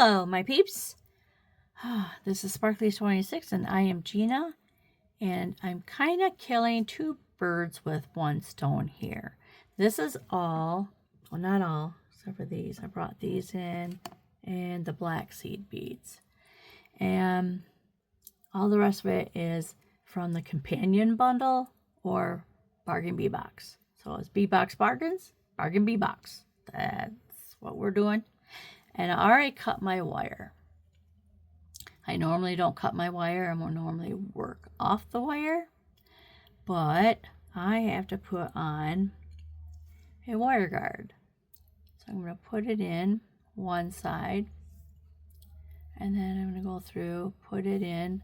Hello, my peeps. This is Sparkly26 and I am Gina, and I'm kind of killing two birds with one stone here. This is all, well, not all, except for these. I brought these in and the black seed beads. And all the rest of it is from the companion bundle or bargain bee box. So it's bee box bargains, bargain bee box. That's what we're doing. And I already cut my wire. I normally don't cut my wire. I will normally work off the wire. But I have to put on a wire guard. So I'm going to put it in one side. And then I'm going to go through, put it in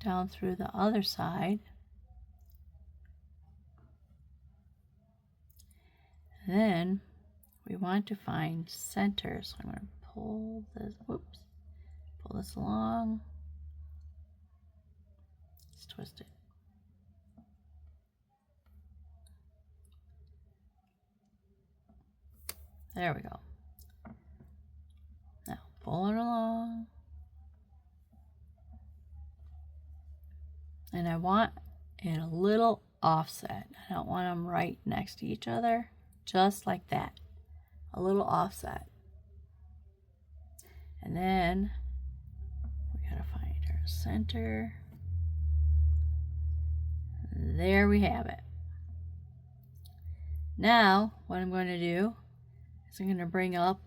down through the other side. And then we want to find center. So I'm going to pull this, whoops, pull this along. Let's twist it. There we go. Now pull it along. And I want it a little offset. I don't want them right next to each other. Just like that. A little offset. And then we gotta find our center. There we have it. Now what I'm going to do is I'm going to bring up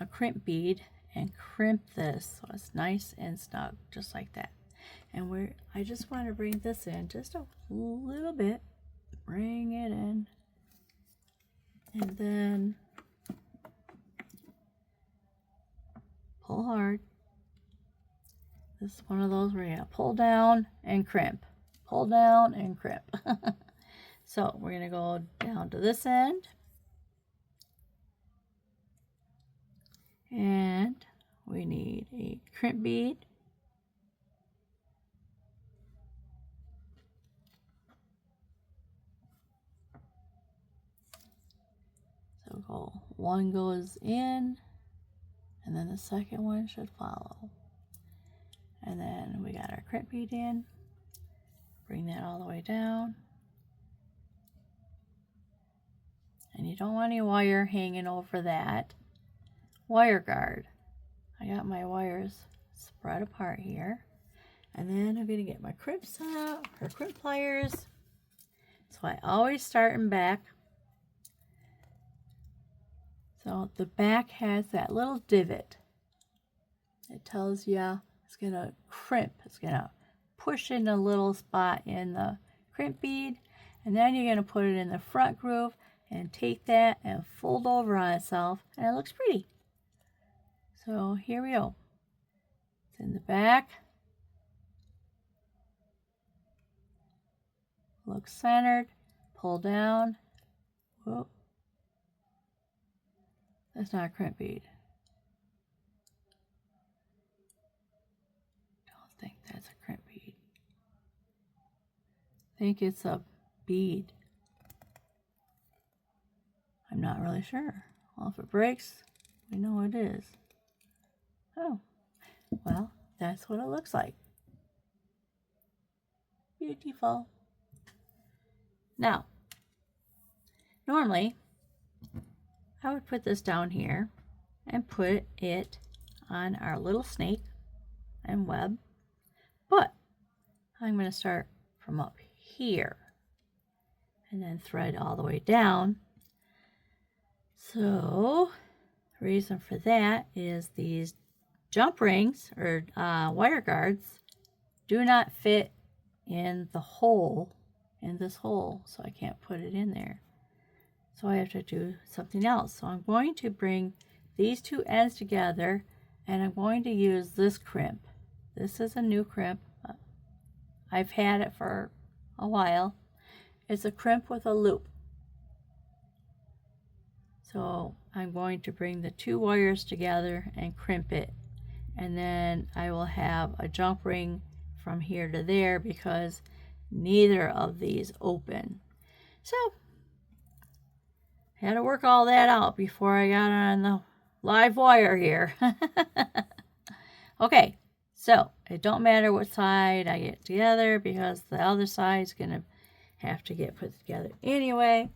a crimp bead and crimp this so it's nice and snug, just like that. And I just want to bring this in just a little bit. Bring it in. And then pull hard. This is one of those where you gotta pull down and crimp. Pull down and crimp. So we're going to go down to this end. And we need a crimp bead. So one goes in, and then the second one should follow. And then we got our crimp bead in. Bring that all the way down. And you don't want any wire hanging over that wire guard. I got my wires spread apart here. And then I'm going to get my crimps out, or crimp pliers. So I always start in back. So the back has that little divot. It tells you it's going to crimp. It's going to push in a little spot in the crimp bead. And then you're going to put it in the front groove and take that and fold over on itself. And it looks pretty. So here we go. It's in the back. Looks centered. Pull down. Whoop. That's not a crimp bead. Don't think that's a crimp bead. I think it's a bead. I'm not really sure. Well, if it breaks, we know it is. Oh, well, that's what it looks like. Beautiful. Now, normally, I would put this down here and put it on our little snake and web, but I'm going to start from up here and then thread all the way down. So the reason for that is these jump rings or wire guards do not fit in the hole, in this hole, so I can't put it in there. So I have to do something else. So I'm going to bring these two ends together and I'm going to use this crimp. This is a new crimp. I've had it for a while. It's a crimp with a loop. So I'm going to bring the two wires together and crimp it. And then I will have a jump ring from here to there because neither of these open. So I had to work all that out before I got on the live wire here. Okay, so it don't matter what side I get together because the other side is going to have to get put together anyway.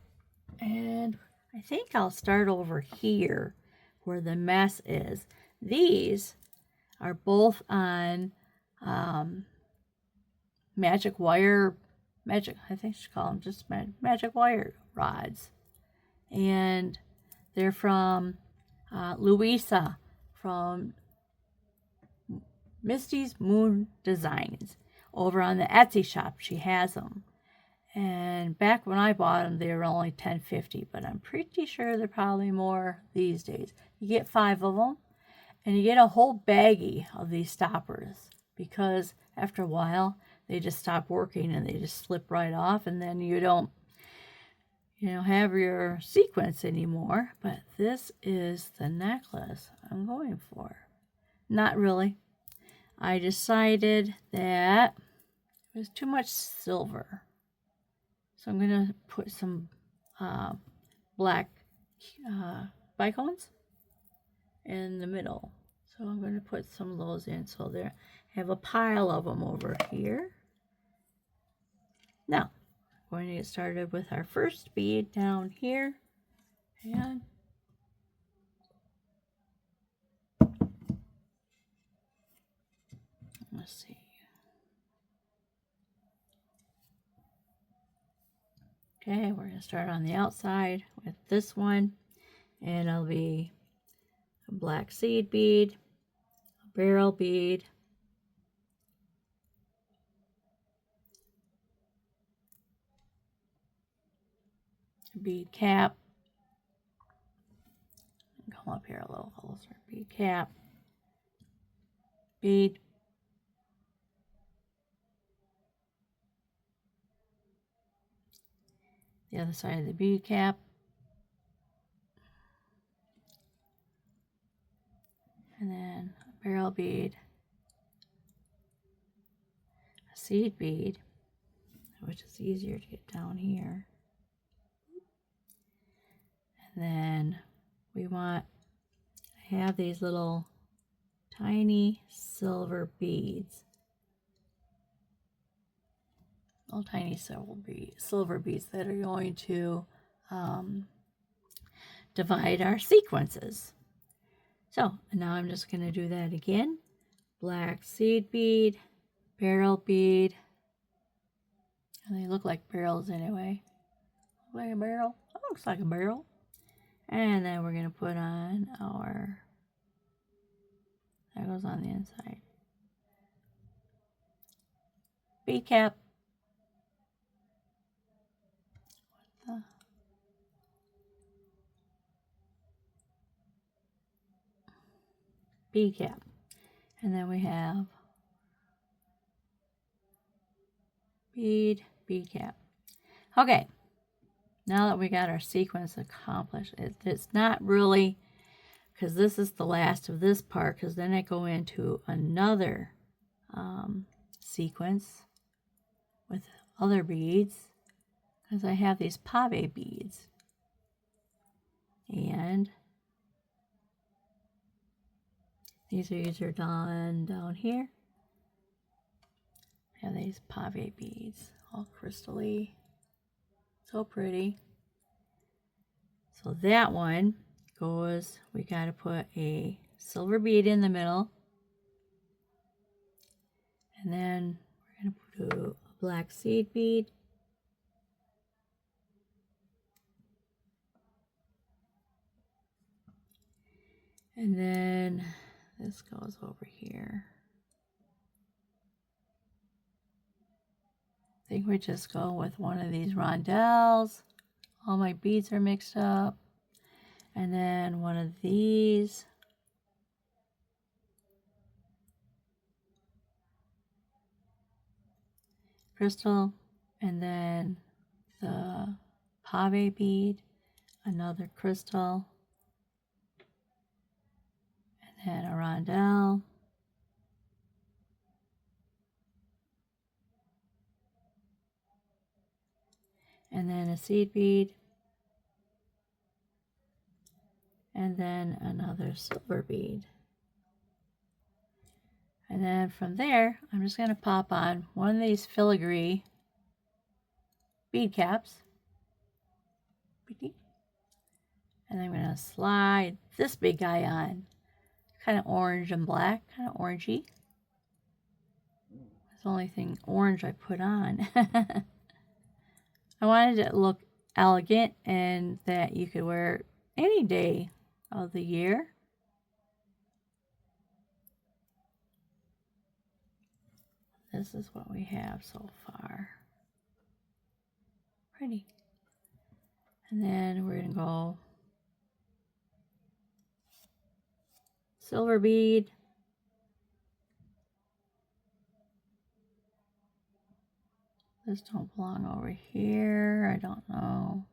And I think I'll start over here where the mess is. These are both on magic wire, I think you should call them just magic wire rods. And they're from Louisa from Misty's Moon Designs. Over on the Etsy shop, she has them. And back when I bought them, they were only $10.50, but I'm pretty sure they're probably more these days. You get 5 of them, and you get a whole baggie of these stoppers because after a while, they just stop working and they just slip right off, and then you don't have your sequence anymore. But this is the necklace I'm going for. Not really. I decided that it was too much silver. So I'm going to put some black bicones in the middle. So I'm going to put some of those in. So there, I have a pile of them over here. Now, we're going to get started with our first bead down here. And let's see. Okay, we're going to start on the outside with this one. And it'll be a black seed bead, a barrel bead, a bead cap. Come up here a little closer. Bead cap, bead, the other side of the bead cap, and then a barrel bead, a seed bead, which is easier to get down here, and then we want to have these little tiny silver beads, little tiny silver beads that are going to divide our sequences. So now I'm just going to do that again. Black seed bead, barrel bead, and they look like barrels anyway. Like a barrel? That looks like a barrel. And then we're going to put on that goes on the inside, bead cap. Bead cap. And then we have bead cap. Okay, now that we got our sequence accomplished, it's not really, because this is the last of this part, because then I go into another sequence with other beads, because I have these pave beads. And these are done down here. I have these pave beads, all crystally. So pretty. So that one goes, we got to put a silver bead in the middle. And then we're going to put a black seed bead. And then this goes over here. I think we just go with one of these rondelles. All my beads are mixed up. And then one of these. Crystal. And then the pave bead. Another crystal. And a rondelle. And then a seed bead. and then another silver bead. And then from there, I'm just going to pop on one of these filigree bead caps. And I'm going to slide this big guy on. Kind of orange and black, kind of orangey. That's the only thing orange I put on. I wanted it to look elegant and that you could wear it any day of the year. This is what we have so far. Pretty. And then we're going to go silver bead. This don't belong over here. I don't know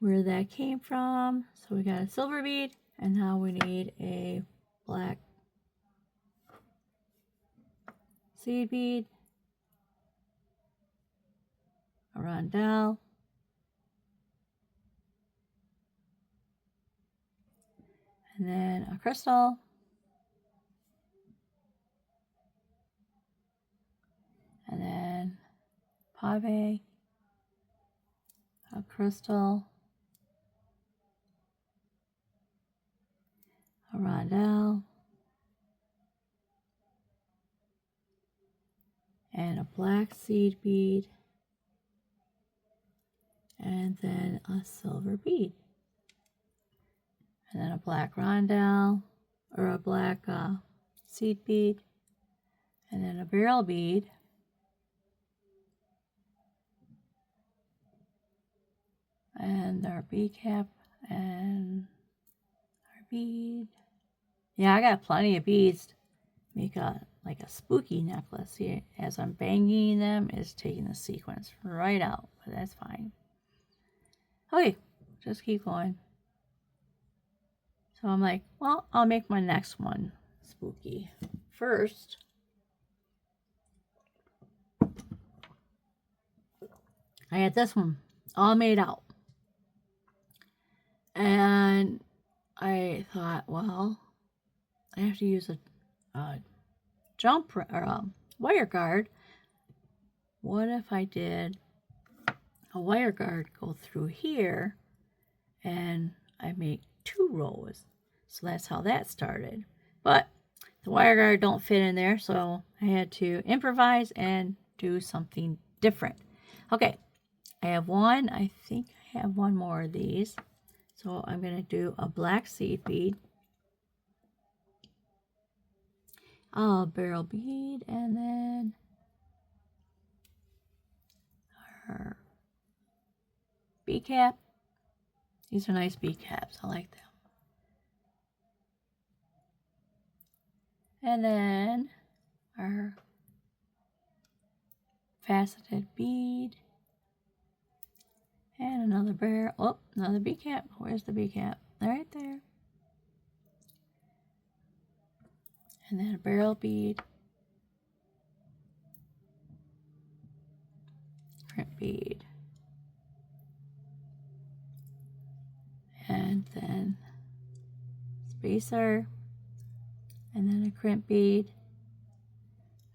where that came from. So we got a silver bead, and now we need a black seed bead, a rondelle, and then a crystal, and then pave, a crystal, a rondelle, and a black seed bead, and then a silver bead, and then a black rondelle, or a black seed bead, and then a barrel bead, and our bead cap, and our bead. Yeah, I got plenty of beads to make like a spooky necklace. See, as I'm banging them, it's taking the sequence right out, but that's fine. Okay, just keep going. So I'm like, well, I'll make my next one spooky. First, I had this one all made out. And I thought, well, I have to use a jump or a wire guard. What if I did a wire guard go through here and I make 2 rows? So that's how that started. But the wire guard don't fit in there, so I had to improvise and do something different. Okay, I have one. I think I have one more of these. So I'm going to do a black seed bead, a barrel bead, and then our bead cap. These are nice bead caps. I like them. And then our faceted bead. And another barrel. Oh, another bead cap. Where's the bead cap? Right there. And then a barrel bead. Crimp bead. And then spacer. And then a crimp bead.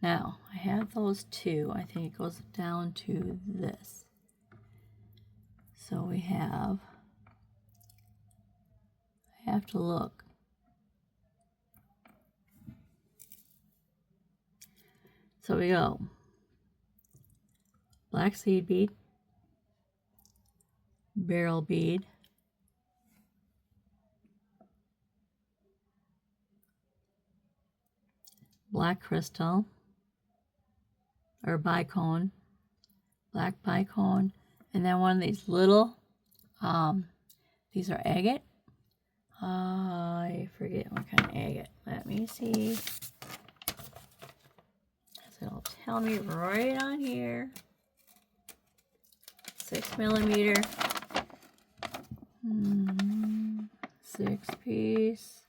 Now, I have those 2. I think it goes down to this. So we have, I have to look. So we go black seed bead, barrel bead, black crystal, or bicone, black bicone, and then one of these little, these are agate. I forget what kind of agate. Let me see. It'll tell me right on here. 6 millimeter. 6 piece.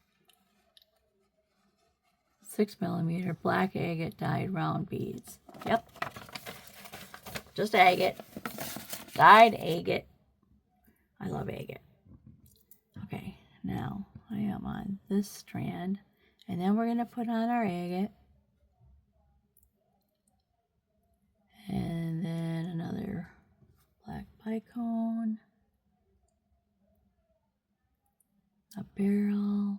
6 millimeter black agate dyed round beads. Yep. Just agate. Dyed agate. I love agate. Okay. Now I am on this strand, and then we're going to put on our agate, and then another black bicone, a barrel,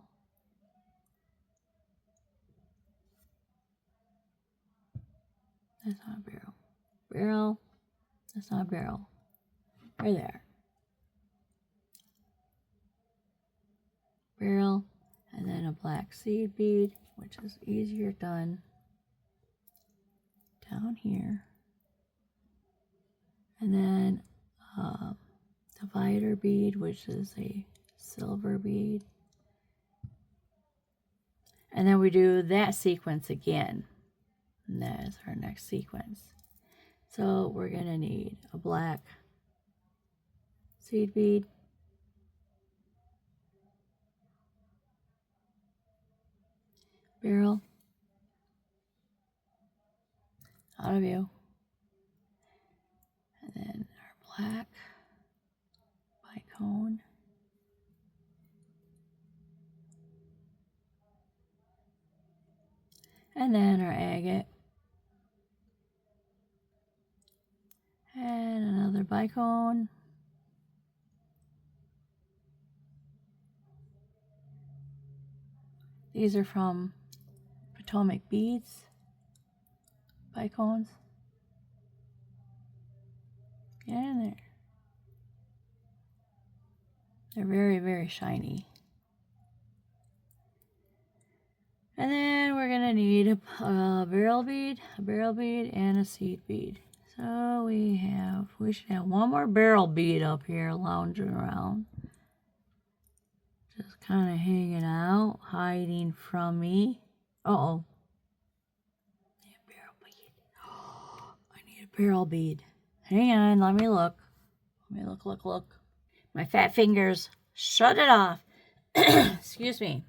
that's not a barrel, barrel, that's not a barrel, right there, barrel, and then a black seed bead, which is easier done down here, and then a divider bead, which is a silver bead, and then we do that sequence again, and that is our next sequence. So we're going to need a black seed bead, barrel, out of view, and then our black bicone, and then our agate, and another bicone, these are from Potomac Beads bicones, and they're very, very shiny. And then we're going to need a barrel bead, and a seed bead. So we should have one more barrel bead up here lounging around. Just kind of hanging out, hiding from me. Uh-oh. I need a barrel bead. Oh, I need a barrel bead. Hang on, let me look. Let me look. My fat fingers shut it off. Excuse me.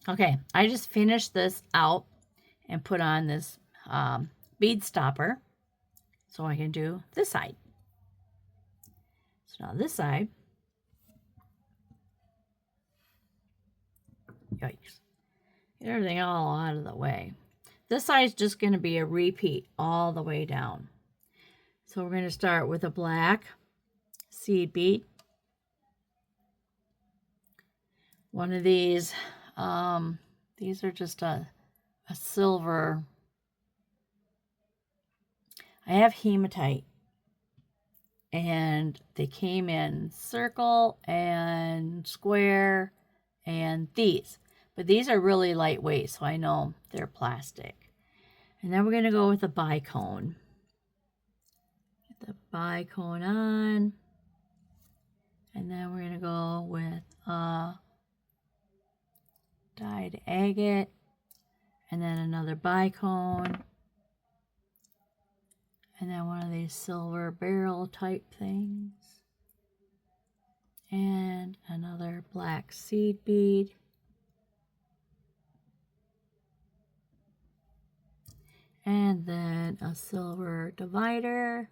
Okay, I just finished this out and put on this bead stopper so I can do this side. So now this side, yikes, get everything all out of the way. This side is just going to be a repeat all the way down. So we're going to start with a black seed bead. One of these are just a silver. I have hematite, and they came in circle and square and these. But these are really lightweight, so I know they're plastic. And then we're going to go with a bicone. Get the bicone on. And then we're going to go with a dyed agate, and then another bicone, and then one of these silver barrel type things, and another black seed bead, and then a silver divider,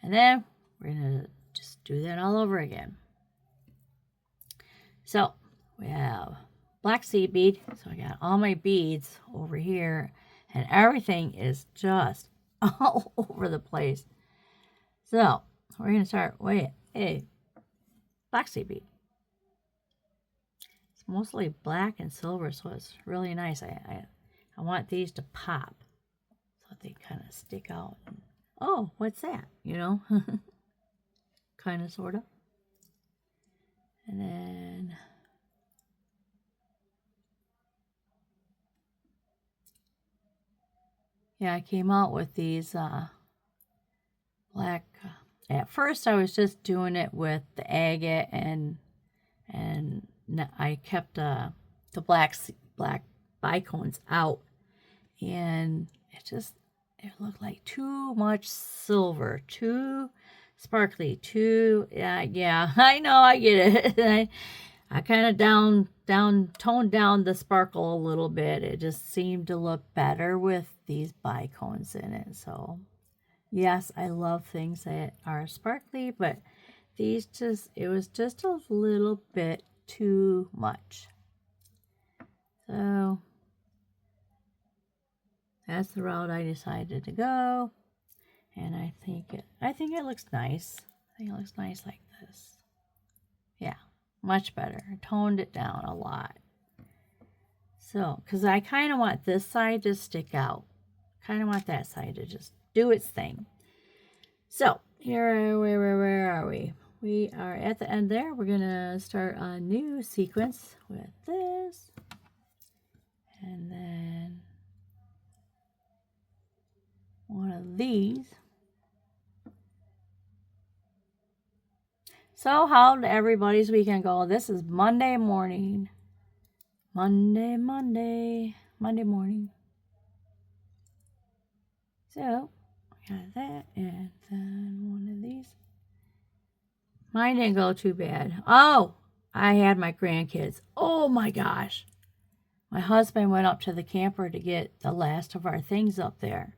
and then we're going to just do that all over again. So we have black seed bead. So I got all my beads over here, and everything is just all over the place. So we're going to start with a black seed bead. It's mostly black and silver, so it's really nice. I want these to pop so they kind of stick out. Oh, what's that? You know, kind of, sort of. And then I came out with these black. At first, I was just doing it with the agate, and I kept the black bicones out, and it looked like too much silver, too sparkly, too, yeah, I know, I get it. I kind of toned down the sparkle a little bit. It just seemed to look better with these bicones in it. So Yes, I love things that are sparkly, but these just, it was just a little bit too much. So that's the route I decided to go. And I think it looks nice. I think it looks nice like this. Yeah, much better. I toned it down a lot. So, because I kind of want this side to stick out. Kind of want that side to just do its thing. So, here, where are we? We are at the end there. We're going to start a new sequence with this. And then one of these. So, how did everybody's weekend go? This is Monday morning. Monday morning. So, I got that, and then one of these. Mine didn't go too bad. Oh, I had my grandkids. Oh my gosh. My husband went up to the camper to get the last of our things up there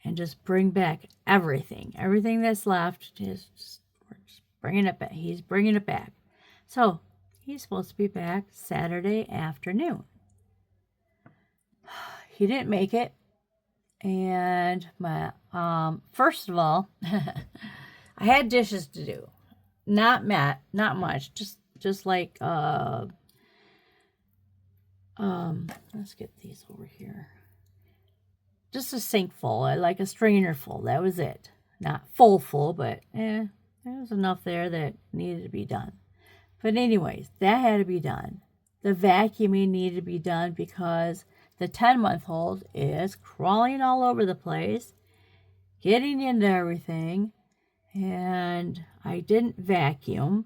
and just bring back everything. Everything that's left, we're just bringing it back. He's bringing it back. So, he's supposed to be back Saturday afternoon. He didn't make it. And my first of all, I had dishes to do. Not much. Just like let's get these over here. Just a sink full, like a strainer full. That was it. Not full, but there was enough there that needed to be done. But anyways, that had to be done. The vacuuming needed to be done because the 10-month-old is crawling all over the place, getting into everything, and I didn't vacuum.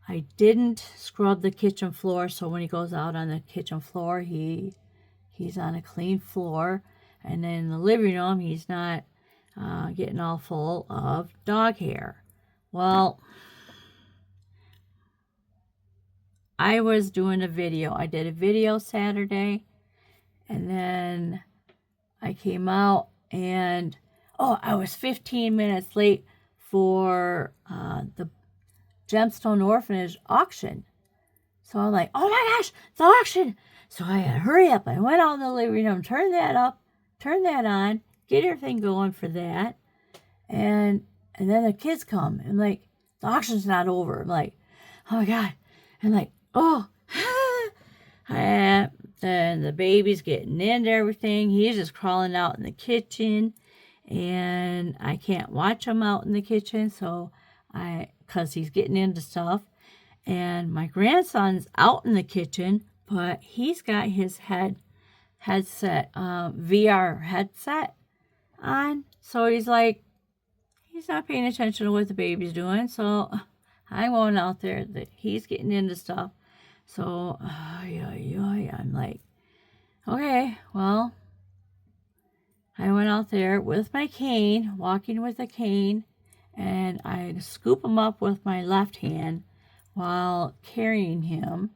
I didn't scrub the kitchen floor, so when he goes out on the kitchen floor, he's on a clean floor. And then in the living room, he's not getting all full of dog hair. Well, I was doing a video. I did a video Saturday, and then I came out and, I was 15 minutes late for the Gemstone Orphanage auction. So I'm like, oh my gosh, the auction. So I had to hurry up. I went out in the living room, turn that on, get everything going for that. And then the kids come. And like, the auction's not over. I'm like, oh my God. And like, oh. And then the baby's getting into everything. He's just crawling out in the kitchen. And I can't watch him out in the kitchen. So because he's getting into stuff. And my grandson's out in the kitchen, but he's got his headset, VR headset on. So he's like, he's not paying attention to what the baby's doing. So I'm going out there that he's getting into stuff. So I'm like, okay, well, I went out there with my cane, walking with a cane, and I scoop him up with my left hand while carrying him,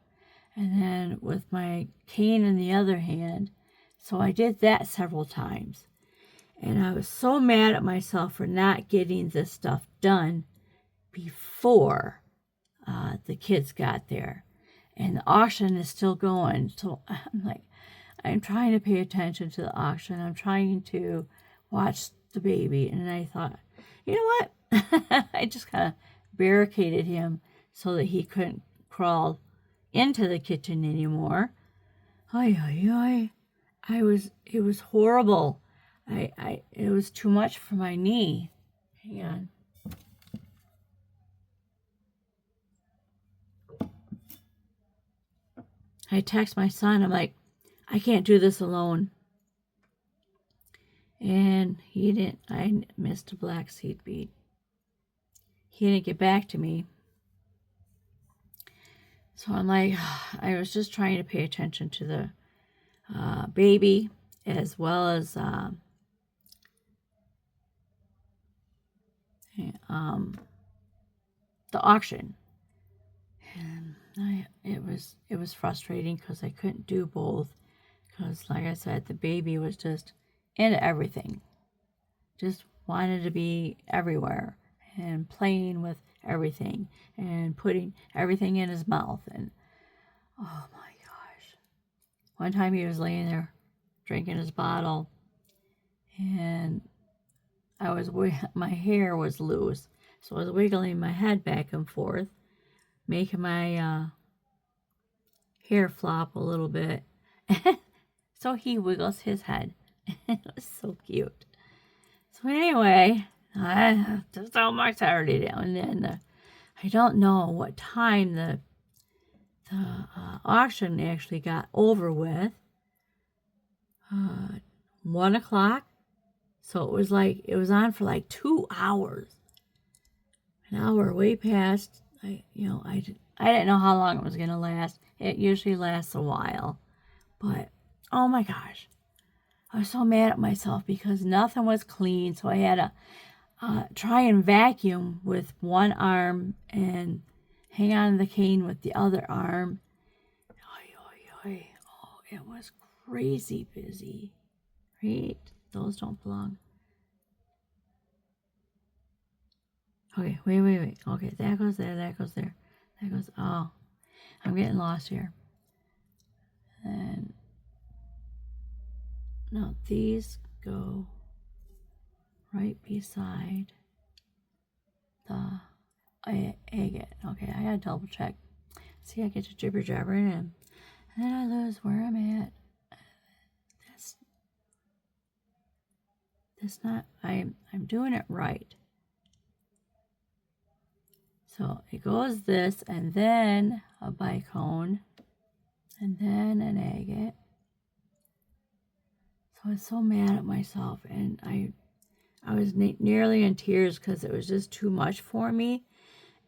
and then with my cane in the other hand. So I did that several times. And I was so mad at myself for not getting this stuff done before the kids got there. And the auction is still going. So I'm like, I'm trying to pay attention to the auction. I'm trying to watch the baby. And I thought, you know what? I just kind of barricaded him so that he couldn't crawl into the kitchen anymore. It was horrible. It was too much for my knee. Hang on. I text my son. I'm like, I can't do this alone. And he didn't. I missed a black seed bead. He didn't get back to me. So I'm like, I was just trying to pay attention to the baby as well as the auction. And it was frustrating because I couldn't do both. Because like I said, the baby was just into everything. Just wanted to be everywhere and playing with everything and putting everything in his mouth. And oh my gosh. One time he was laying there drinking his bottle, and my hair was loose. So I was wiggling my head back and forth, making my hair flop a little bit. So he wiggles his head. It was so cute. So anyway, just all my Saturday down. And then I don't know what time the auction actually got over with. 1 o'clock. So it was on for like 2 hours. An hour way past. I didn't know how long it was going to last. It usually lasts a while. But, oh my gosh. I was so mad at myself because nothing was clean. So I had to try and vacuum with one arm and hang on to the cane with the other arm. Oh, it was crazy busy. Right? Those don't belong. Okay, wait. Okay, that goes there, that goes there. That goes, oh, I'm getting lost here. And, no, these go right beside the agate. Okay, I gotta double check. See, I get to jibber jabbering and then I lose where I'm at. That's not, I'm doing it right. So it goes this, and then a bicone, and then an agate. So I was so mad at myself, and I was nearly in tears because it was just too much for me.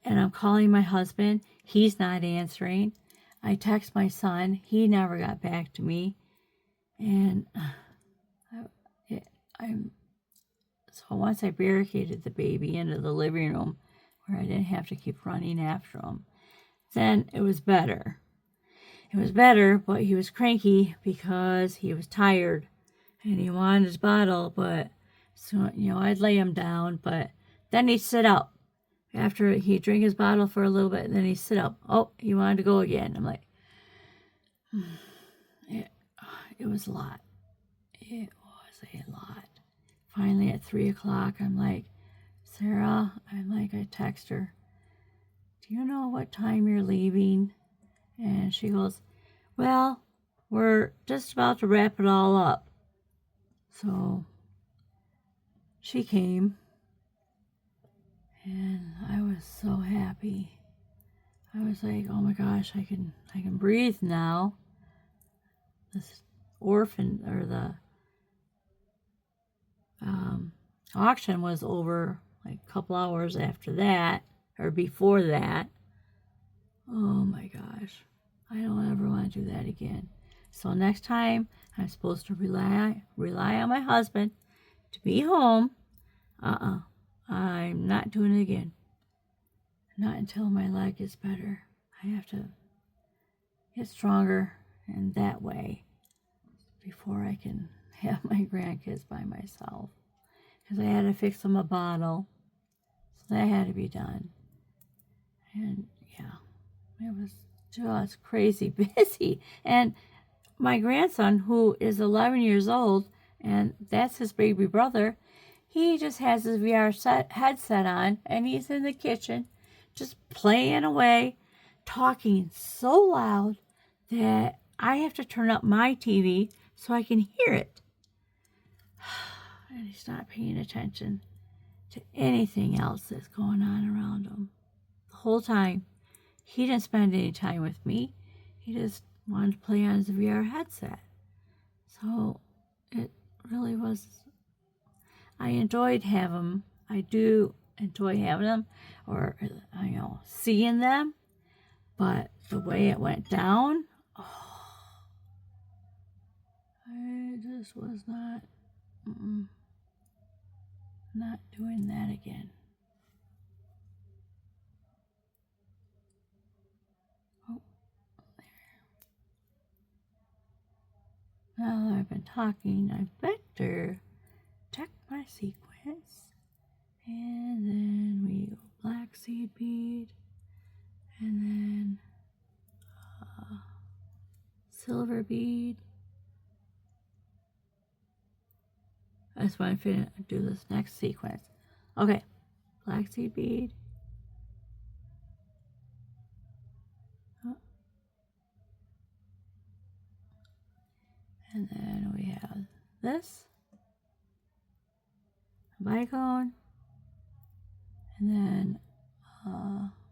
And I'm calling my husband. He's not answering. I text my son. He never got back to me. And so once I barricaded the baby into the living room where I didn't have to keep running after him, then it was better. It was better, but he was cranky because he was tired and he wanted his bottle. But so, I'd lay him down, but then he'd sit up. After he'd drink his bottle for a little bit, and then he'd sit up. Oh, he wanted to go again. I'm like, it was a lot. It was a lot. Finally, at 3 o'clock, I'm like, Sarah, I text her, do you know what time you're leaving? And she goes, well, we're just about to wrap it all up. So she came, and I was so happy. I was like, oh my gosh, I can breathe now. This orphan, or the auction was over like a couple hours after that, or before that. Oh my gosh, I don't ever want to do that again. So next time I'm supposed to rely on my husband to be home. I'm not doing it again. Not until my leg is better. I have to get stronger in that way before I can have my grandkids by myself. Because I had to fix them a bottle. So that had to be done. And yeah, it was just crazy busy. And my grandson, who is 11 years old, and that's his baby brother, he just has his VR headset on, and he's in the kitchen just playing away, talking so loud that I have to turn up my TV so I can hear it. And he's not paying attention to anything else that's going on around him. The whole time, he didn't spend any time with me. He just wanted to play on his VR headset. So it really was, I enjoyed having them. I do enjoy having them, or seeing them. But the way it went down, I just was not doing that again. Oh, there. Now that I've been talking, I better check my sequence. And then we go black seed bead, and then silver bead. I just want to do this next sequence. Okay, black seed bead. Oh. And then we have this bicone, and then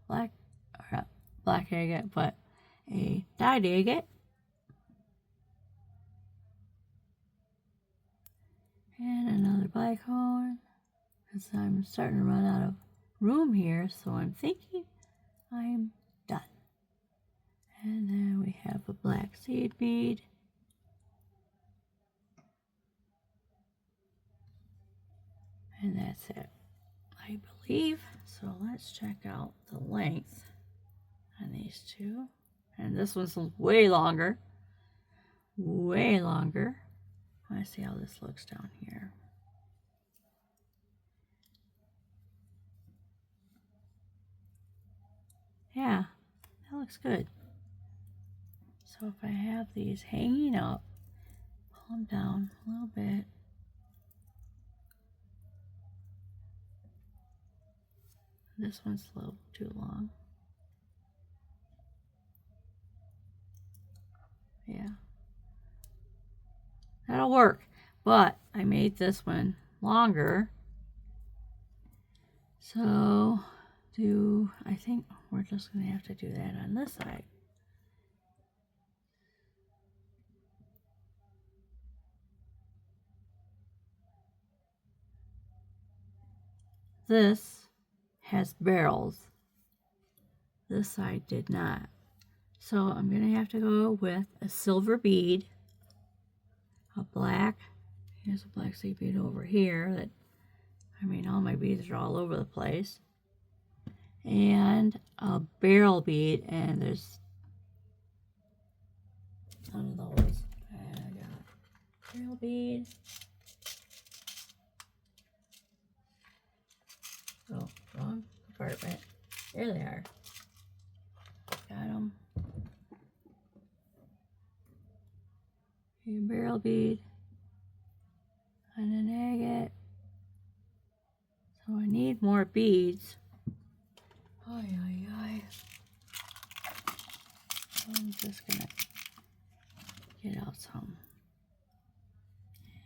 black, or not black agate, but a dyed agate. And another bicone, because I'm starting to run out of room here, so I'm thinking I'm done. And then we have a black seed bead. And that's it, I believe. So let's check out the length on these two. And this one's way longer. Way longer. I want to see how this looks down here. Yeah, that looks good. So if I have these hanging up, pull them down a little bit. This one's a little too long. Yeah. That'll work. But I made this one longer. So I think we're just going to have to do that on this side. This has barrels. This side did not. So I'm going to have to go with a silver bead, a black, here's a black seed bead over here that, I mean, all my beads are all over the place, and a barrel bead, and there's none of those. I got barrel bead. Oh, wrong compartment. There they are. Got them. A barrel bead and an agate. So I need more beads. I'm just gonna get out some.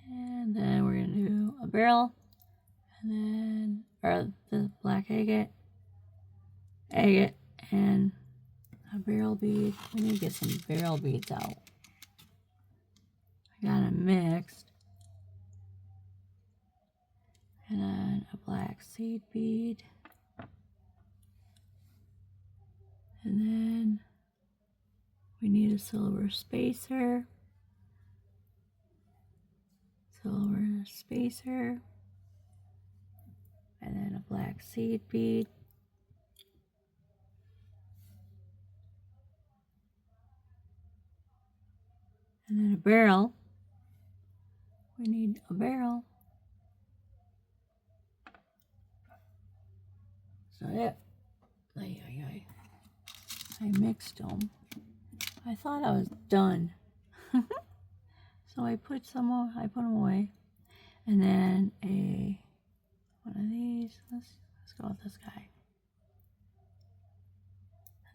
And then we're gonna do a barrel, and then, or the black agate, and a barrel bead. We need to get some barrel beads out. I got them mixed. And then a black seed bead. And then we need a silver spacer. Silver spacer. And then a black seed bead. And then a barrel. We need a barrel. That's not it. I mixed them. I thought I was done. So I put them away. And then one of these. Let's go with this guy.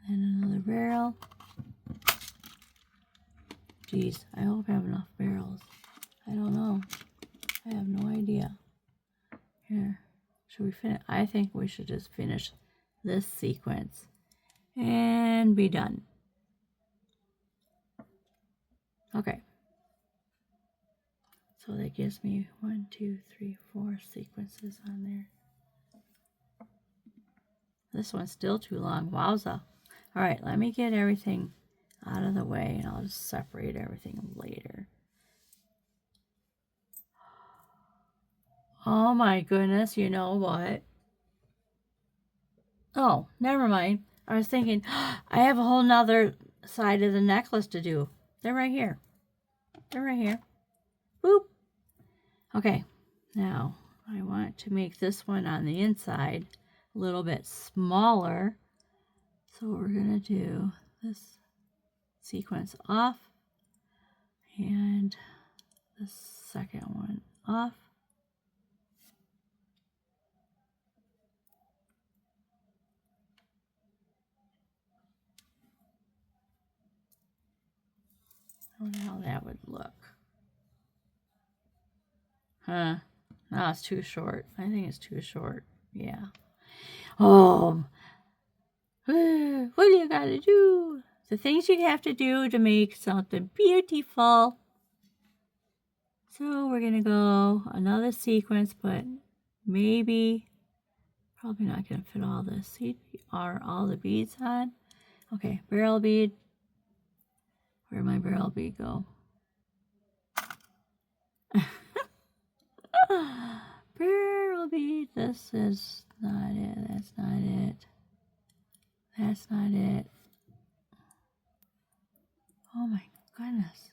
And then another barrel. Geez, I hope I have enough barrels. I don't know. I have no idea. Here, should we finish? I think we should just finish this sequence and be done. Okay. So that gives me 1, 2, 3, 4 sequences on there. This one's still too long. Wowza. All right, let me get everything out of the way, and I'll just separate everything later. Oh my goodness, you know what? Oh, never mind. I was thinking, I have a whole nother side of the necklace to do. They're right here. They're right here. Boop. Okay, now I want to make this one on the inside a little bit smaller. So we're going to do this sequence off and the second one off. I wonder how that would look. Huh. No, it's too short. I think it's too short. Yeah. Oh. What do you gotta do? The things you have to do to make something beautiful. So we're gonna go another sequence, but maybe, probably not gonna fit all this. See, are all the beads on? Okay, barrel bead. Where'd my barrel bead go? Barrel bead. This is not it. That's not it. That's not it. Oh my goodness.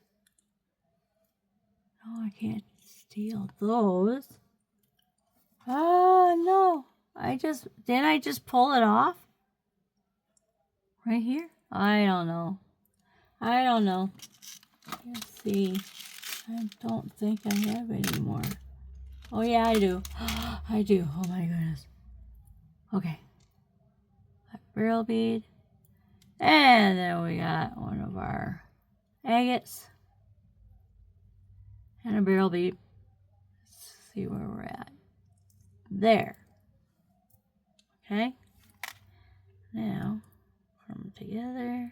No, I can't steal those. Oh no. Didn't I just pull it off? Right here? I don't know. I don't know. Let's see. I don't think I have any more. Oh yeah, I do. I do. Oh my goodness. Okay. Barrel bead. And then we got one of our agates. And a barrel bead. Let's see where we're at. There. Okay. Now, put them together.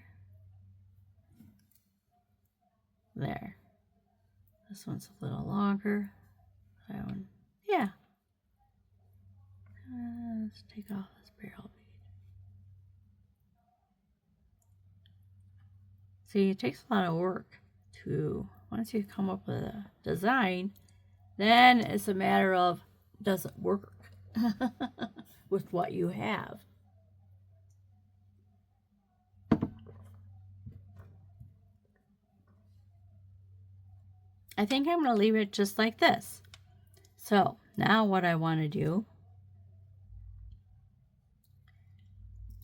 There. This one's a little longer. That one, yeah. Let's take off this barrel bead. See, it takes a lot of work to, once you come up with a design, then it's a matter of, does it work with what you have? I think I'm going to leave it just like this. So now what I want to do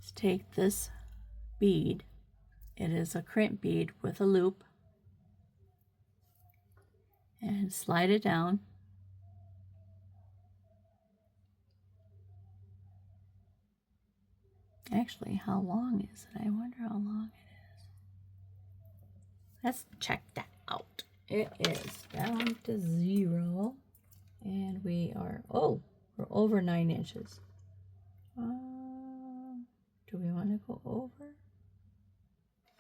is take this bead. It is a crimp bead with a loop. And slide it down. Actually, how long is it? I wonder how long it is. Let's check that out. It is down to 0. And we are, oh, we're over 9 inches. Do we want to go over?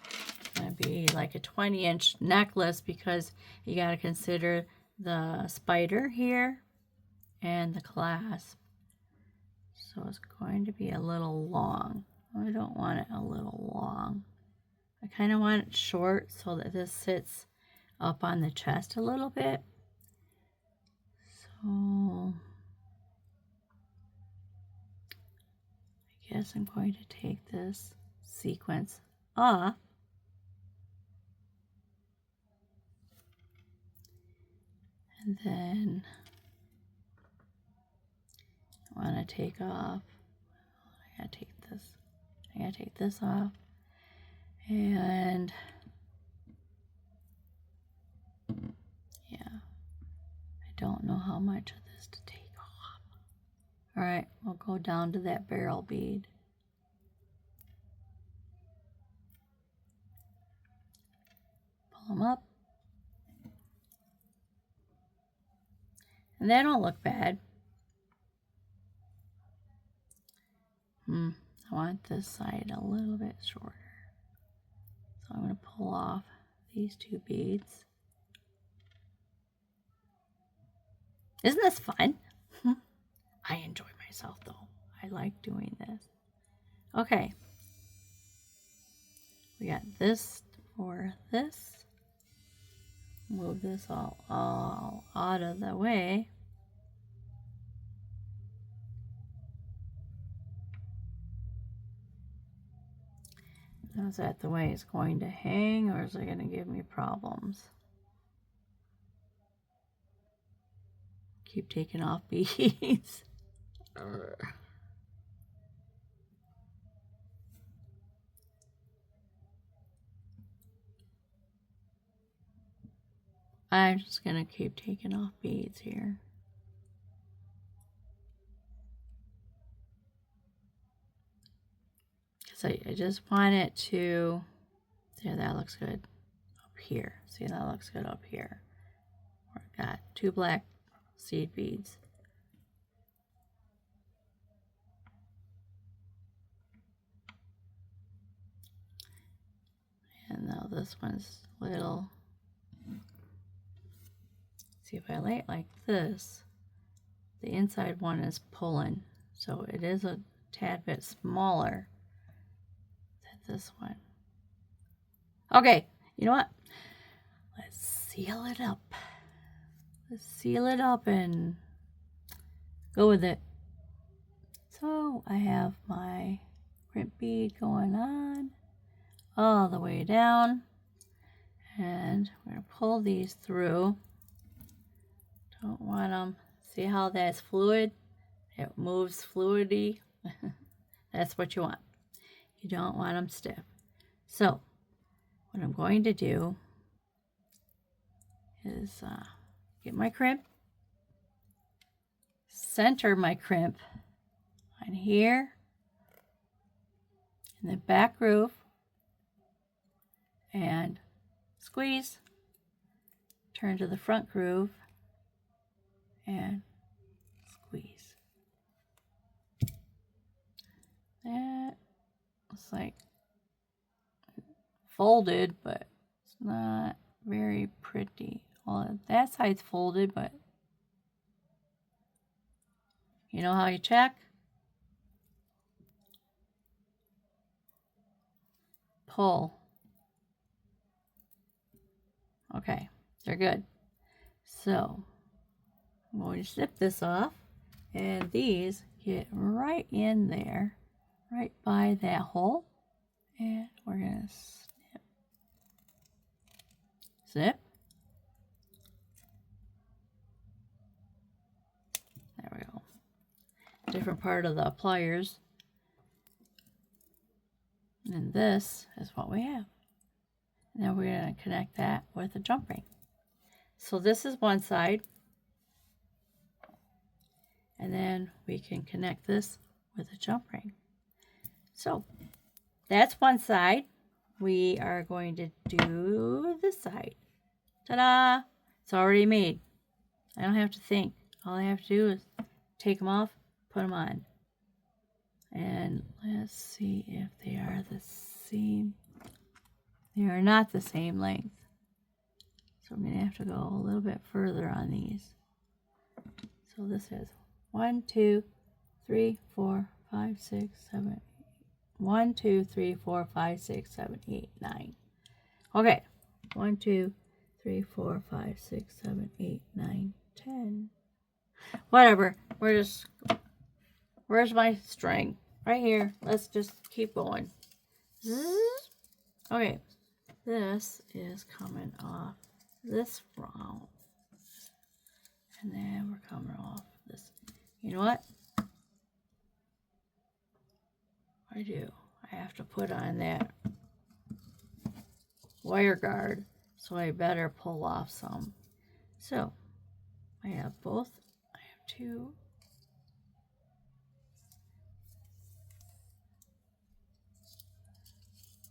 It's going to be like a 20-inch necklace because you got to consider the spider here and the clasp. So it's going to be a little long. I don't want it a little long. I kind of want it short so that this sits up on the chest a little bit. So I guess I'm going to take this sequence off. And then I want to take off. I gotta take this off. And yeah, I don't know how much of this to take off. All right, we'll go down to that barrel bead. Pull them up. And they don't look bad. I want this side a little bit shorter. So I'm going to pull off these 2 beads. Isn't this fun? I enjoy myself though. I like doing this. Okay. We got this for this. Move this all out of the way. Now, is that the way it's going to hang, or is it going to give me problems? keep taking off beads. I'm just going to keep taking off beads here. Because I just want it to, there, that looks good up here. See, that looks good up here. I've got 2 black seed beads. And now this one's little. See, if I lay it like this, the inside one is pulling. So it is a tad bit smaller than this one. Okay, you know what? Let's seal it up. Let's seal it up and go with it. So I have my crimp bead going on all the way down. And we're going to pull these through. Don't want them. See how that's fluid? It moves fluidy. That's what you want. You don't want them stiff. So what I'm going to do is get my crimp, center my crimp on here in the back groove, and squeeze, turn to the front groove, and squeeze. That looks like folded, but it's not very pretty. Well, that side's folded, but you know how you check? Pull. Okay, they're good. So I'm going to snip this off, and these get right in there, right by that hole, and we're going to snip. Snip. There we go. Different part of the pliers. And this is what we have. Now we're going to connect that with a jump ring. So this is one side. And then we can connect this with a jump ring. So that's one side. We are going to do this side. Ta-da! It's already made. I don't have to think. All I have to do is take them off, put them on. And let's see if they are the same. They are not the same length. So I'm going to have to go a little bit further on these. So this is 1, 2, 3, 4, 5, 6, 7, 1, 2, 3, 4, 5, 6, 7, 8, 9. Okay. 1, 2, 3, 4, 5, 6, 7, 8, 9, 10. Whatever. We're just, where's my string? Right here. Let's just keep going. Okay. This is coming off this round. And then we're coming off this. You know what? I do. I have to put on that wire guard, so I better pull off some. So I have both. I have 2.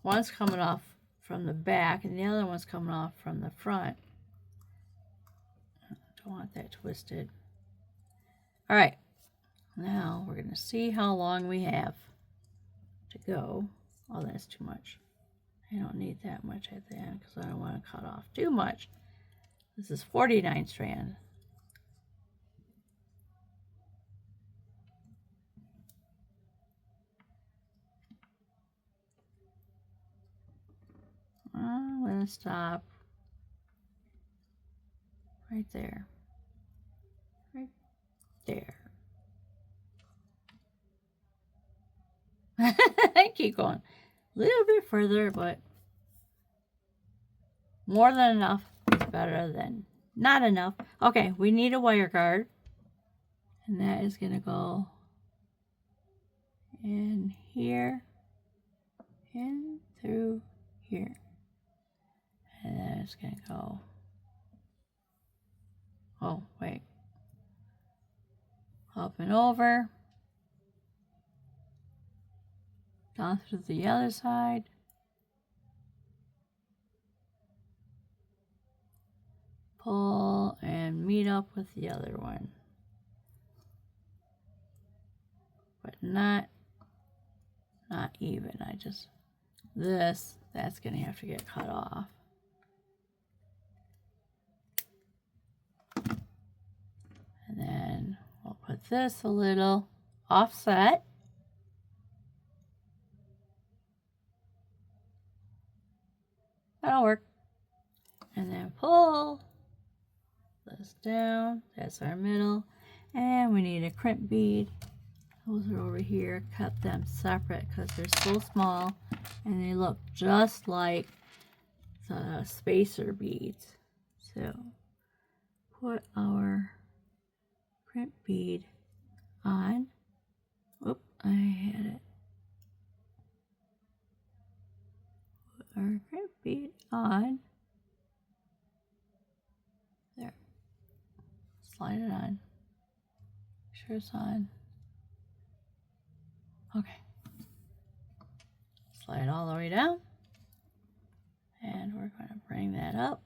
One's coming off from the back and the other one's coming off from the front. Don't want that twisted. All right, now we're going to see how long we have to go. Oh, that's too much. I don't need that much at the end because I don't want to cut off too much. This is 49 strand. I'm going to stop right there. Right there. I keep going a little bit further, but more than enough is better than not enough. Okay, we need a wire guard. And that is going to go in here, in through here. And then it's going to go, oh, wait, up and over, down through the other side, pull and meet up with the other one. But not even. I just, that's going to have to get cut off. And then we'll put this a little offset. That'll work. And then pull this down. That's our middle. And we need a crimp bead. Those are over here. Cut them separate because they're so small and they look just like the spacer beads. So put our crimp bead on. Oop, I had it. Put our crimp bead on. There. Slide it on. Make sure it's on. Okay. Slide all the way down. And we're going to bring that up.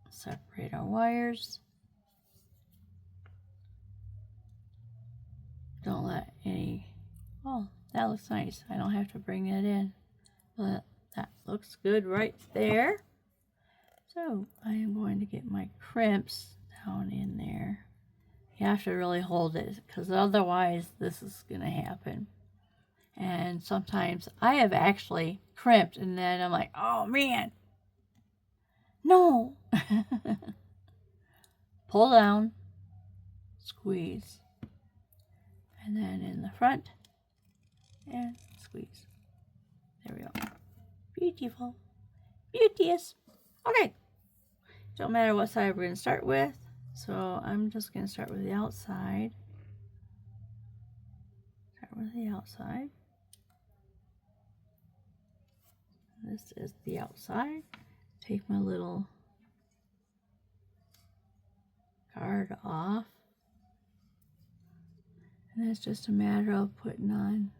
Separate our wires. Don't let any, oh, that looks nice. I don't have to bring that in, but that looks good right there. So I am going to get my crimps down in there. You have to really hold it because otherwise this is going to happen. And sometimes I have actually crimped and then I'm like, oh man, no. Pull down, squeeze. And then in the front, and squeeze. There we go. Beautiful. Beauteous. Okay. Don't matter what side we're going to start with. So I'm just going to start with the outside. Start with the outside. This is the outside. Take my little card off. And it's just a matter of putting on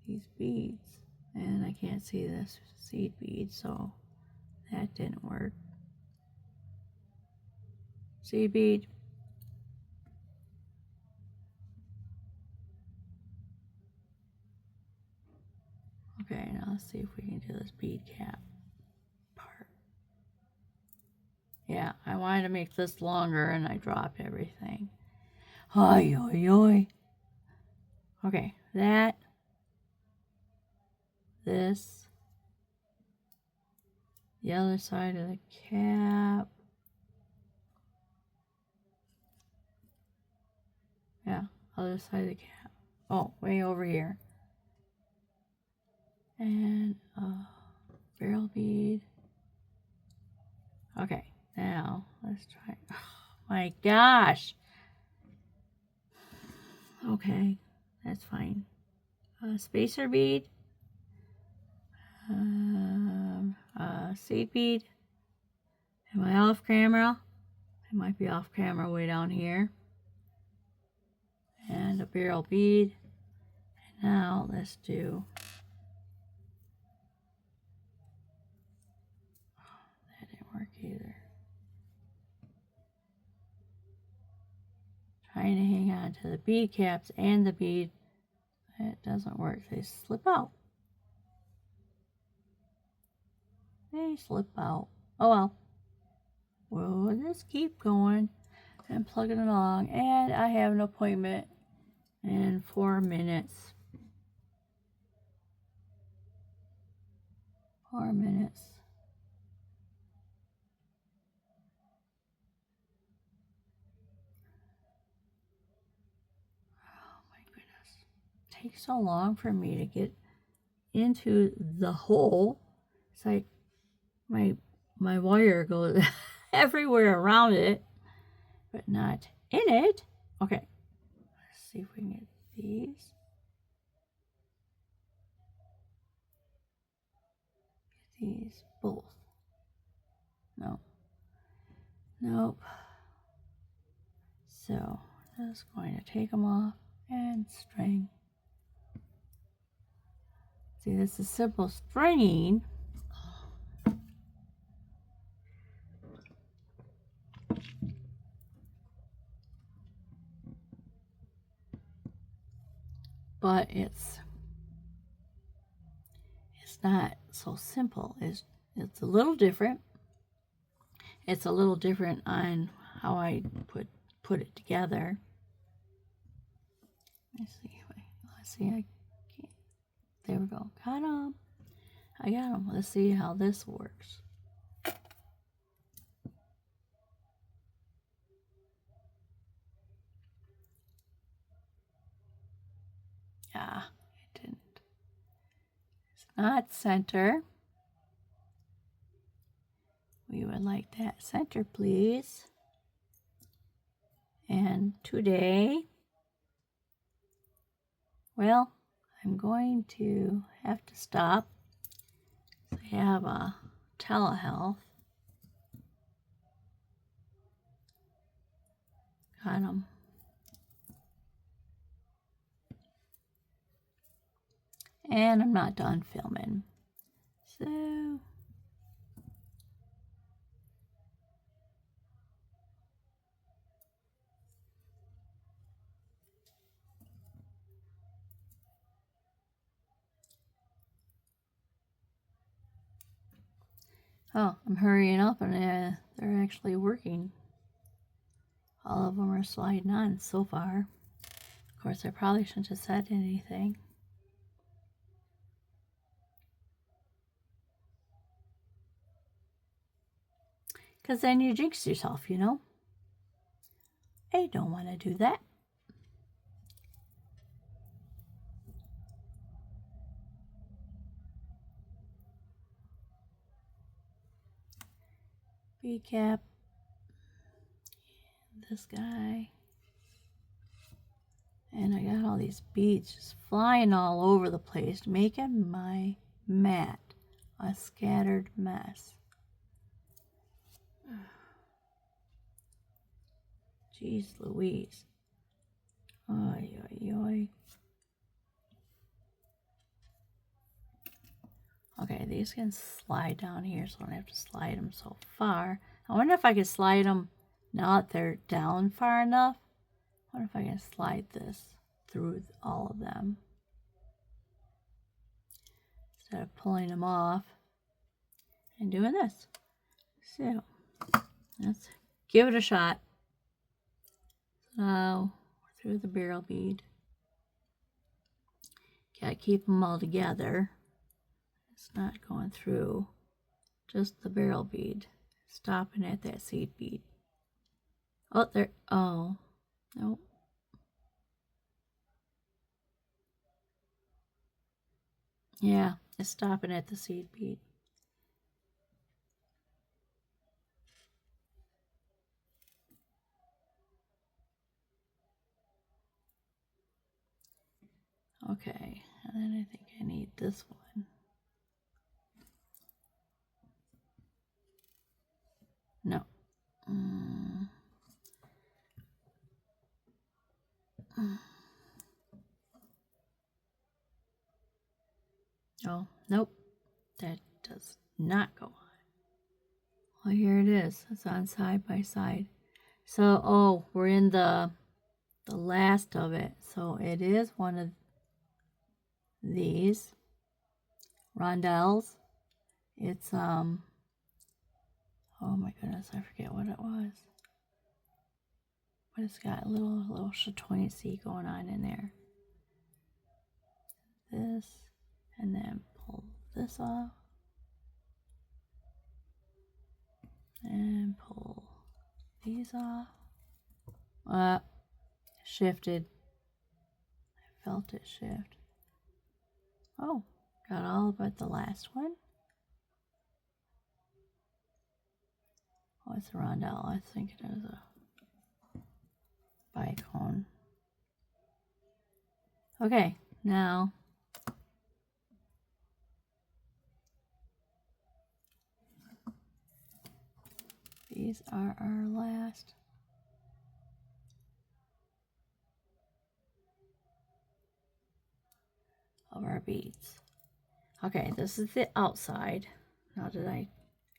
these beads. And I can't see this seed bead, so that didn't work. Seed bead. Okay, now let's see if we can do this bead cap part. Yeah, I wanted to make this longer and I dropped everything. Oi, oi, oi. Okay, that, this, the other side of the cap. Yeah, other side of the cap. Oh, way over here. And a barrel bead. Okay, now let's try. Oh my gosh. Okay, that's fine. Spacer bead. Seed bead. Am I off camera? I might be off camera way down here. And a barrel bead. And now let's do. Oh, that didn't work either. Trying to hang on to the bead caps and the bead. It doesn't work. They slip out. They slip out. Oh well. We'll just keep going and plugging along. And I have an appointment in 4 minutes. 4 minutes. Oh my goodness. It takes so long for me to get into the hole. It's like my wire goes everywhere around it, but not in it. Okay, let's see if we can get these. Get these both. No. Nope. So just going to take them off and string. See, this is simple stringing. But it's not so simple. It's a little different. It's a little different on how I put it together. Let's see. I can't. There we go. Got them. I got them. Let's see how this works. Ah, it didn't. It's not center. We would like that center, please. And today, well, I'm going to have to stop. I have a telehealth. Got them. And I'm not done filming. So oh, I'm hurrying up and they're actually working. All of them are sliding on so far. Of course, I probably shouldn't have said anything. Because then you jinx yourself, you know. I don't want to do that. B cap. This guy. And I got all these beads just flying all over the place, making my mat a scattered mess. Jeez Louise. Oy, oy, oy. Okay, these can slide down here, so I don't have to slide them so far. I wonder if I could slide them now that they're down far enough. I wonder if I can slide this through all of them instead of pulling them off and doing this. So let's give it a shot. So through the barrel bead. Gotta keep them all together. It's not going through just the barrel bead. Stopping at that seed bead. Oh, there. Oh, nope. Yeah, it's stopping at the seed bead. Okay, and then I think I need this one. No. Oh, nope. That does not go on. Well, here it is. It's on side by side. So, oh, we're in the last of it. So it is one of these rondelles. It's oh my goodness, I forget what it was. But it's got a little chatoyancy going on in there. This, and then pull this off. And pull these off. Shifted. I felt it shift. Oh, got all but the last one. Oh, it's a rondelle. I think it is a bicone. Okay, now these are our last of our beads. Okay, this is the outside. Now, did I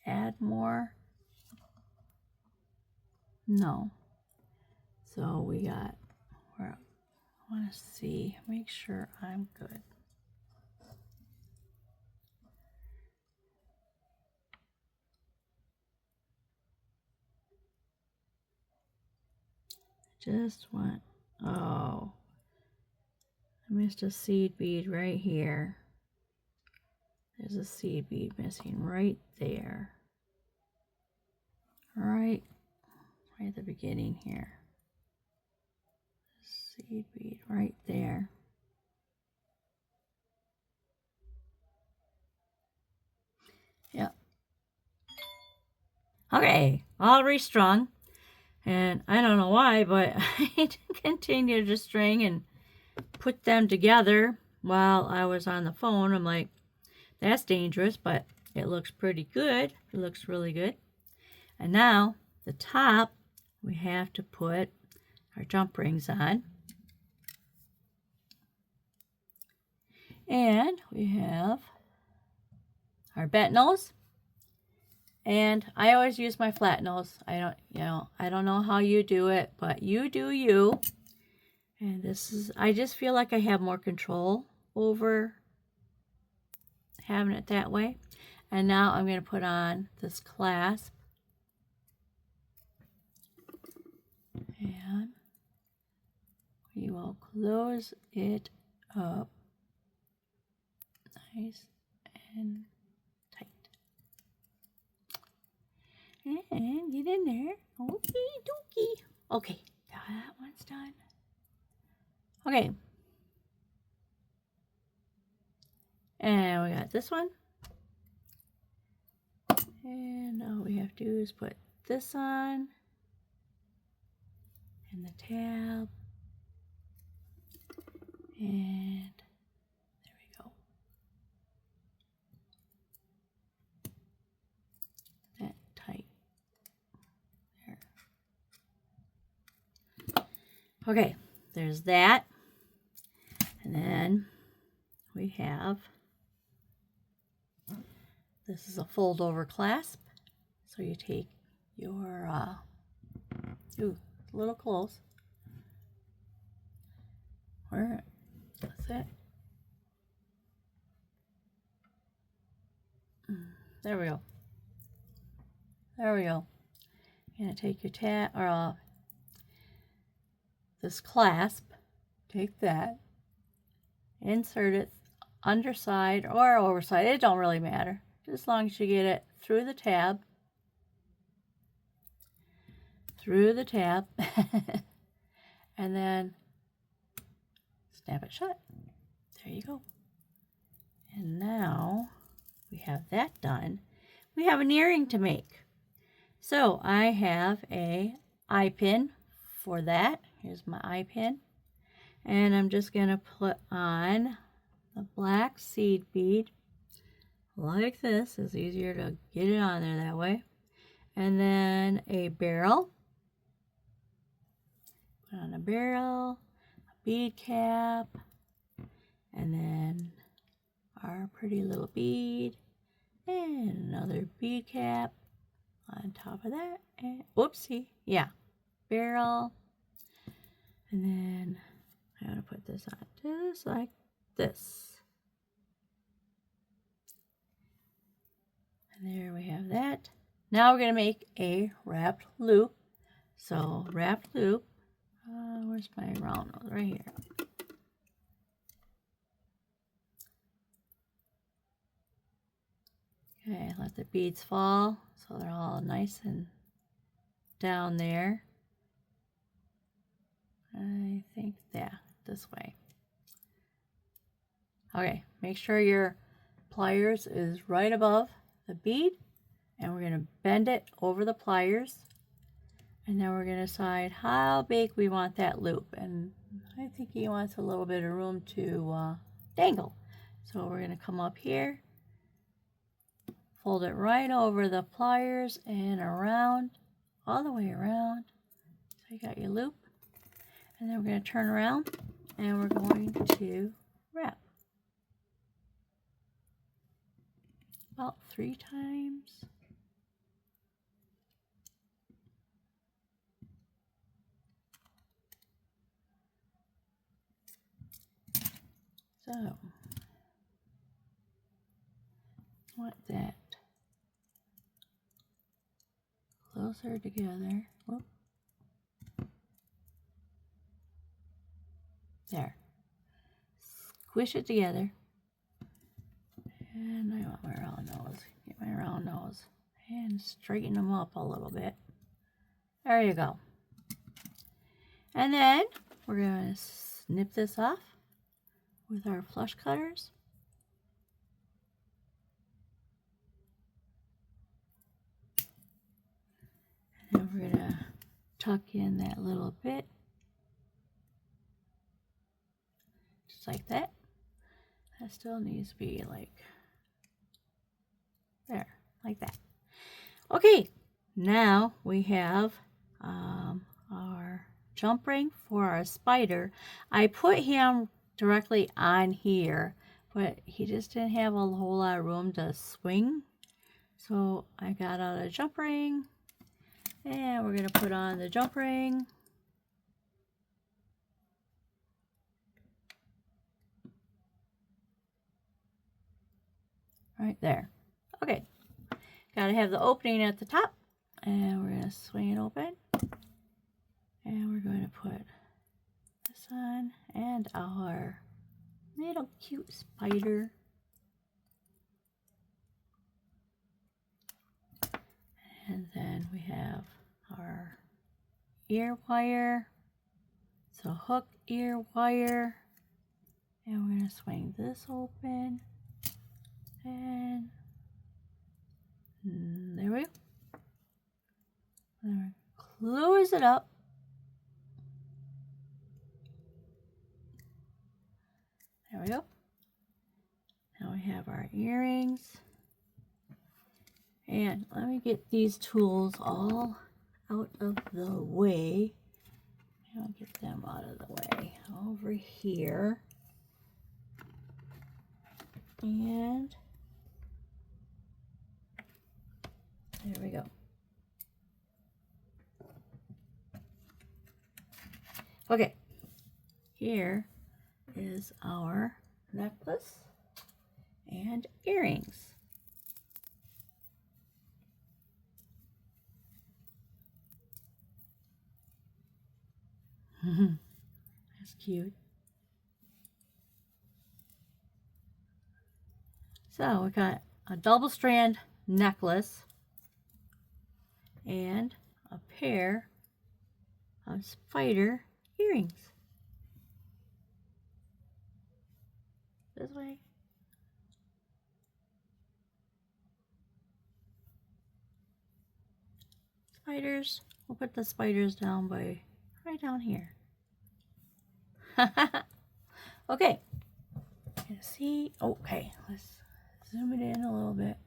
add more? No. So we got, I want to see, make sure I'm good. Just want, oh, I missed a seed bead right here. There's a seed bead missing right there. Right at the beginning here. Seed bead right there. Yep. Okay, all restrung. And I don't know why, but I continued to string and put them together while I was on the phone. I'm like, that's dangerous, but it looks pretty good. It looks really good. And now the top, we have to put our jump rings on. And we have our bent nose. And I always use my flat nose. I don't know how you do it, but you do you. And this is, I just feel like I have more control over having it that way. And now I'm going to put on this clasp. And we will close it up nice and tight. And get in there. Okay, dookie. Okay, that one's done. Okay. And we got this one. And all we have to do is put this on. And the tab. And there we go. That tight. There. Okay, there's that. And then we have, this is a fold over clasp. So you take your, ooh, a little close. Where, that's it. There we go. There we go. You're gonna take your tab, or this clasp, take that, insert it underside or overside, it don't really matter, just as long as you get it through the tab, and then snap it shut. There you go. And now we have that done. We have an earring to make. So I have a eye pin for that. Here's my eye pin. And I'm just going to put on the black seed bead like this. It's easier to get it on there that way. And then a barrel. Put on a barrel, a bead cap, and then our pretty little bead, and another bead cap on top of that. And whoopsie, yeah, barrel. And then I'm going to put this on just like this. And there we have that. Now we're going to make a wrapped loop. So wrapped loop, where's my round nose? Right here. Okay, let the beads fall so they're all nice and down there. I think, yeah, this way. Okay, make sure your pliers is right above the bead, and we're going to bend it over the pliers, And then we're going to decide how big we want that loop. And I think he wants a little bit of room to dangle. So we're going to come up here, fold it right over the pliers and around, all the way around. So you got your loop. And then we're going to turn around and we're going to wrap. About 3 times. So, want that closer together. Whoop. There. Squish it together. And I want my round nose. Get my round nose. And straighten them up a little bit. There you go. And then we're going to snip this off with our flush cutters. And then we're going to tuck in that little bit. Just like that. That still needs to be like there, like that. Okay, now we have our jump ring for our spider. I put him directly on here, but he just didn't have a whole lot of room to swing. So I got out a jump ring, and we're going to put on the jump ring. Right there. Okay. Got to have the opening at the top. And we're going to swing it open. And we're going to put this on. And our little cute spider. And then we have our ear wire. So hook ear wire. And we're going to swing this open. And there we go. And close it up. There we go. Now we have our earrings. And let me get these tools all out of the way. I'll get them out of the way over here. And there we go. Okay, here is our necklace and earrings. That's cute. So we got a double strand necklace and a pair of spider earrings. This way. Spiders. We'll put the spiders down by right down here. Okay. You see? Okay. Let's zoom it in a little bit.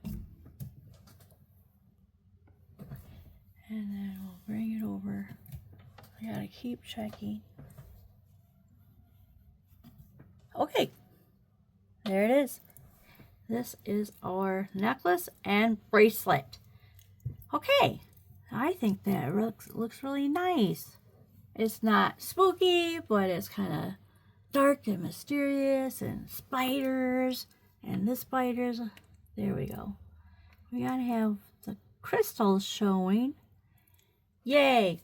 And then we'll bring it over. I gotta keep checking. Okay. There it is. This is our necklace and bracelet. Okay. I think that looks really nice. It's not spooky, but it's kind of dark and mysterious and spiders. And the spiders, there we go. We gotta have the crystals showing. Yay!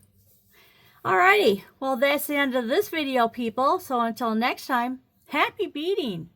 Alrighty, well that's the end of this video, people. So until next time, happy beading!